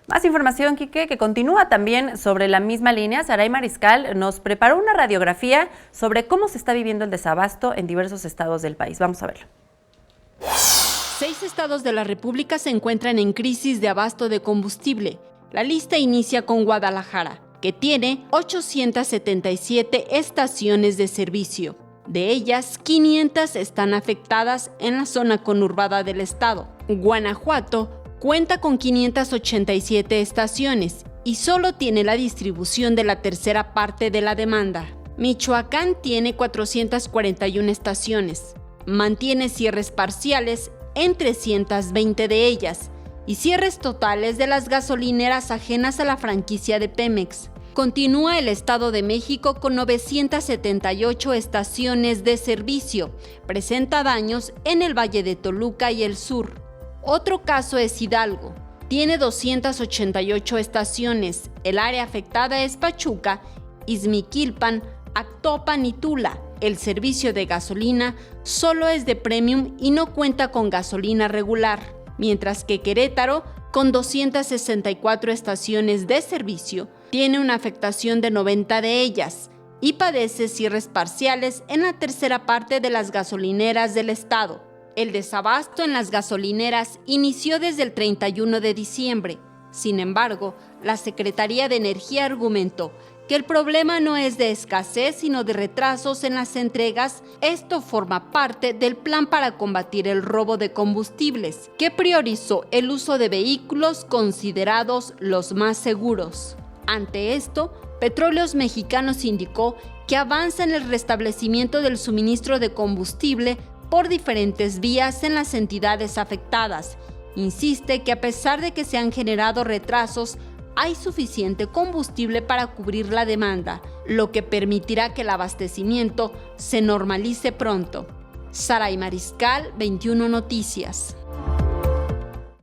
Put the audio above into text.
Más información, Quique, que continúa también sobre la misma línea. Saray Mariscal nos preparó una radiografía sobre cómo se está viviendo el desabasto en diversos estados del país. Vamos a verlo. 6 estados de la República se encuentran en crisis de abasto de combustible. La lista inicia con Guadalajara, que tiene 877 estaciones de servicio. De ellas, 500 están afectadas en la zona conurbada del estado. Guanajuato cuenta con 587 estaciones y solo tiene la distribución de la tercera parte de la demanda. Michoacán tiene 441 estaciones, mantiene cierres parciales en 320 de ellas y cierres totales de las gasolineras ajenas a la franquicia de Pemex. Continúa el Estado de México con 978 estaciones de servicio. Presenta daños en el Valle de Toluca y el sur. Otro caso es Hidalgo. Tiene 288 estaciones. El área afectada es Pachuca, Izmiquilpan, Actopan y Tula. El servicio de gasolina solo es de premium y no cuenta con gasolina regular, mientras que Querétaro, con 264 estaciones de servicio, tiene una afectación de 90 de ellas y padece cierres parciales en la tercera parte de las gasolineras del estado. El desabasto en las gasolineras inició desde el 31 de diciembre. Sin embargo, la Secretaría de Energía argumentó que el problema no es de escasez, sino de retrasos en las entregas. Esto forma parte del plan para combatir el robo de combustibles, que priorizó el uso de vehículos considerados los más seguros. Ante esto, Petróleos Mexicanos indicó que avanza en el restablecimiento del suministro de combustible por diferentes vías en las entidades afectadas. Insiste que a pesar de que se han generado retrasos, hay suficiente combustible para cubrir la demanda, lo que permitirá que el abastecimiento se normalice pronto. Saray Mariscal, 21 Noticias.